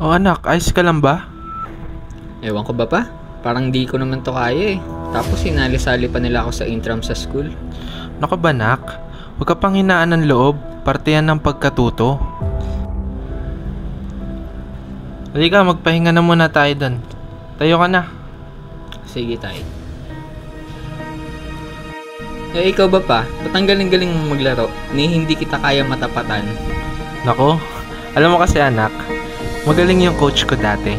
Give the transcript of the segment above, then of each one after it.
O anak, ayos ka lang ba? Ewan ko ba pa? Parang di ko naman to kaya eh. Tapos sinali-sali pa nila ako sa intram sa school. Naku ba nak? Huwag ka pang hinaan ng loob. Parte yan ng pagkatuto. Halika, magpahinga na muna tayo dun. Tayo ka na. Sige tayo. Eh ikaw ba pa? Ba't ang galing-galing mong maglaro? Ni hindi kita kaya matapatan. Nako, alam mo kasi anak, magaling yung coach ko dati.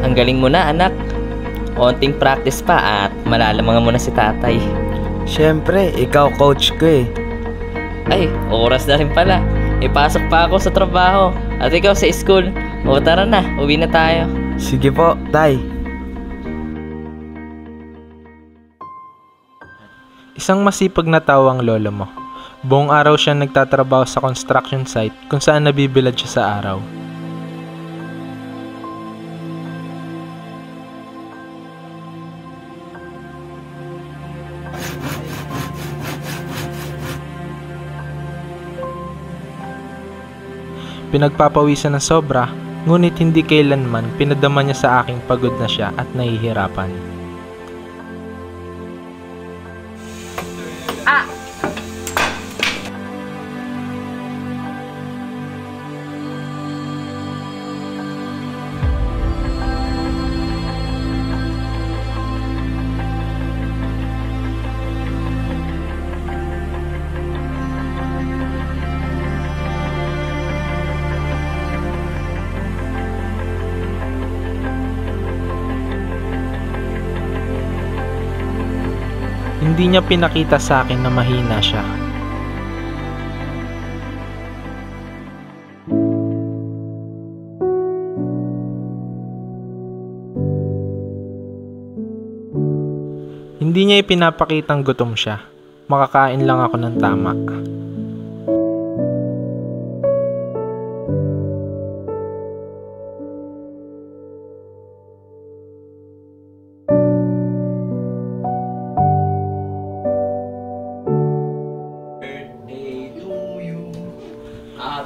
Ang galing mo na, anak. Konting practice pa at malalamangan mo na si tatay. Siyempre, ikaw coach ko eh. Ay, oras na rin pala. Ipasok pa ako sa trabaho. At ikaw sa school. O tara na, uwi na tayo. Sige po, tay. Isang masipag na tao ang lolo mo. Buong araw siya nagtatrabaho sa construction site kung saan nabibilad siya sa araw. Pinagpapawisan ng sobra, ngunit hindi kailanman pinadama niya sa aking pagod na siya at nahihirapan. Hindi niya pinakita sa akin na mahina siya. Hindi niya ipinapakitang gutom siya. Makakain lang ako ng tama.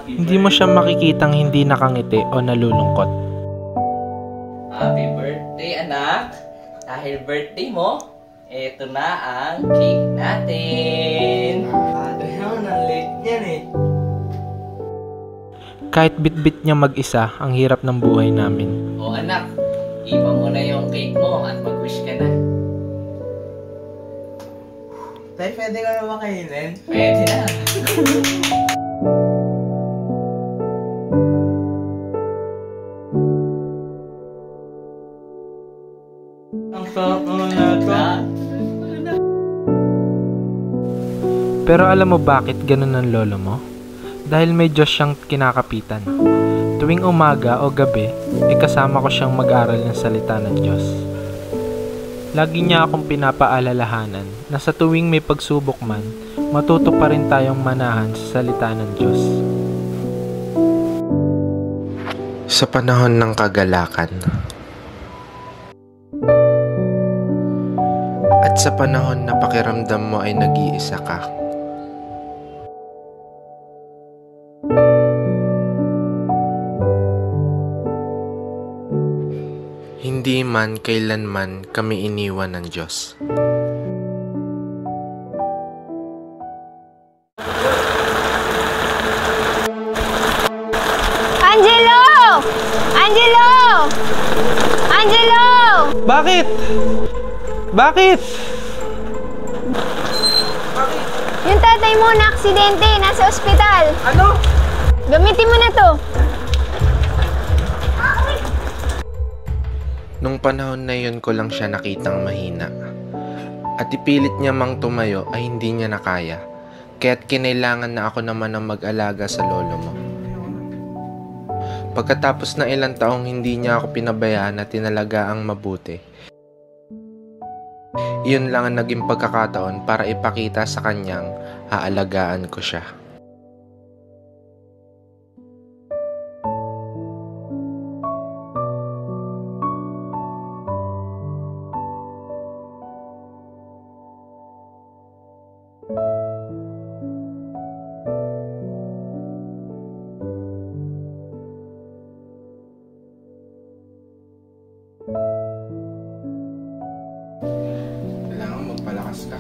Hindi mo siya makikitang hindi nakangiti o nalulungkot. Happy birthday, anak! Dahil birthday mo, eto na ang cake natin! Ano, ang late niyan eh. Kahit bit-bit niya mag-isa, ang hirap ng buhay namin. O anak, ipa mo na yung cake mo at mag-wish ka na. Tay, pwede ka na ba kainin? Pwede na! Ang sarap naman na ito. Pero alam mo bakit ganun ang lolo mo? Dahil may Diyos siyang kinakapitan. Tuwing umaga o gabi, kasama ko siyang mag-aral ng salita ng Diyos. Lagi niya akong pinapaalalahanan na sa tuwing may pagsubok man, matuto pa rin tayong manahan sa salita ng Diyos. Sa panahon ng kagalakan at sa panahon na pakiramdam mo ay nag-iisa ka, hindi man kailanman kami iniwan ng Diyos. Angelo! Angelo! Angelo! Bakit? Bakit? Yung tatay mo na aksidente, nasa ospital. Ano? Gamitin mo na to. Nung panahon na yun ko lang siya nakitang mahina. At ipilit niya mang tumayo ay hindi niya nakaya. Kaya't kinailangan na ako naman ang mag-alaga sa lolo mo. Pagkatapos ng ilang taong hindi niya ako pinabayaan at tinalagaang mabuti, iyon lang ang naging pagkakataon para ipakita sa kanyang aalagaan ko siya. Malakas ka.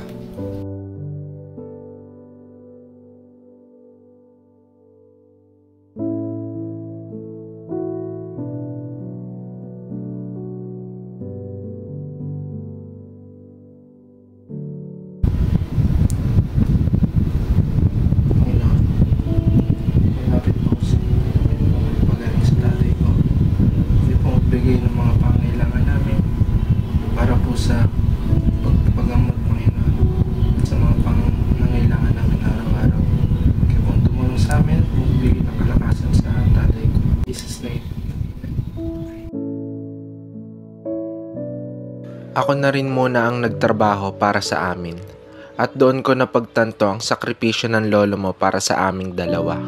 Ng mga pangailangan namin para po sa pagpagamot, Panginoon, sa mga pangangailangan namin araw-araw. Kaya kung tumulong sa amin, bigyan ng kalakasan sa tatay ko. Jesus' name. Ako na rin muna ang nagtrabaho para sa amin at doon ko napagtanto ang sakripisyo ng lolo mo para sa aming dalawa.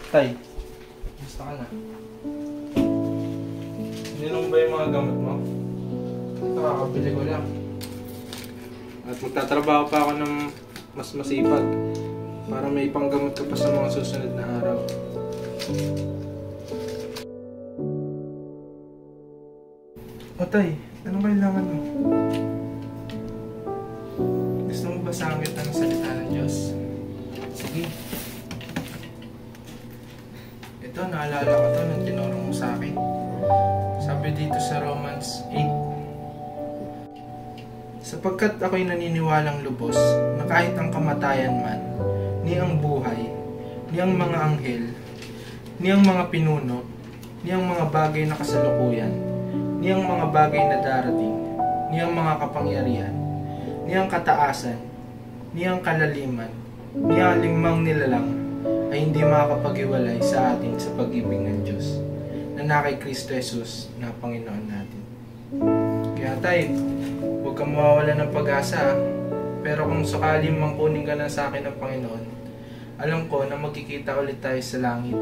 Tay, gusto ka na? Ininom ba yung mga gamot mo? Ito, kakabili ko lang. At magtatrabaho pa ako ng mas masipag para may panggamot ka pa sa mga susunod na araw. O tay, anong kailangan mo? Gusto mo basahan kita ng salita ng Diyos? Sige. Ito, naalala ko to nung tinuro mo sa akin. Sabi dito sa Romans 8. Sapagkat ako'y naniniwalang lubos na kahit ang kamatayan man, ni ang buhay, ni ang mga anghel, ni ang mga pinuno, ni ang mga bagay na kasalukuyan, ni ang mga bagay na darating, ni ang mga kapangyarihan, ni ang kataasan, ni ang kalaliman, ni ang limang nilalang, ay hindi makakapag-iwalay sa atin sa pag-ibig ng Diyos na na kay Kristo Jesus na Panginoon natin. Kaya tay, huwag kang mawawala ng pag-asa, pero kung sakaling mangkunin ka na sa akin ng Panginoon, alam ko na magkikita ulit tayo sa langit.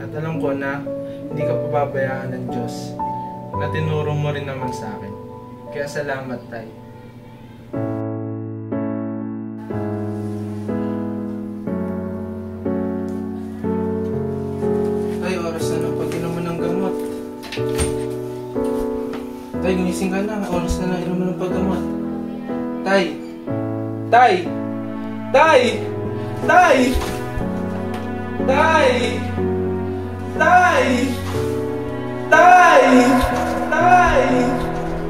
At alam ko na hindi ka pababayaan ng Diyos na tinuro mo rin naman sa akin. Kaya salamat tay. Tay, gumising ka na. Oras na inom mo ng paggamot. Tay! Tay! Tay! Tay! Tay! Tay! Tay! Tay!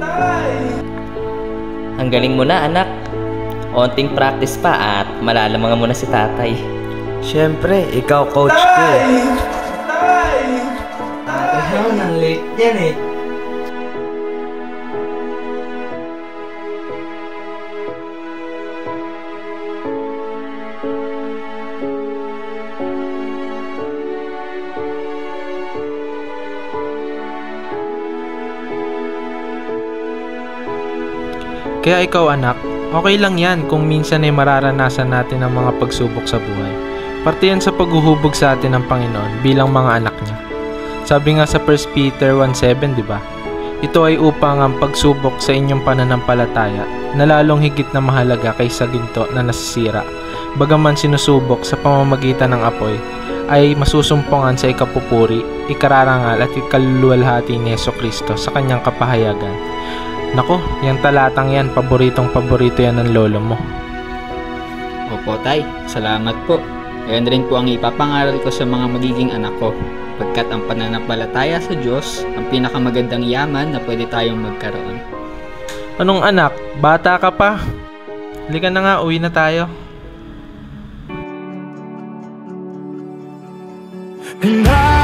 Tay! Ang galing mo na, anak. Onting practice pa at malalamangan mo na si tatay. Siyempre, ikaw coach ko Tay! eh. Tay! Ate, ang late yan eh. Kaya ikaw anak, okay lang yan kung minsan ay mararanasan natin ang mga pagsubok sa buhay. Parte yan sa paghuhubog sa atin ng Panginoon bilang mga anak niya. Sabi nga sa 1 Peter 1:7, di ba? Ito ay upang ang pagsubok sa inyong pananampalataya na lalong higit na mahalaga kaysa ginto na nasisira. Bagaman sinusubok sa pamamagitan ng apoy, ay masusumpungan sa ikapupuri, ikararangal at ikaluluwalhati ni Jesucristo sa kanyang kapahayagan. Nako, yung talatang yan, paboritong-paborito yan ng lolo mo. Opo tay, salamat po. Ayan rin po ang ipapangaral ko sa mga magiging anak ko. Pagkat ang pananampalataya sa Diyos, ang pinakamagandang yaman na pwede tayong magkaroon. Anong anak? Bata ka pa? Halika na nga, uwi na tayo. And I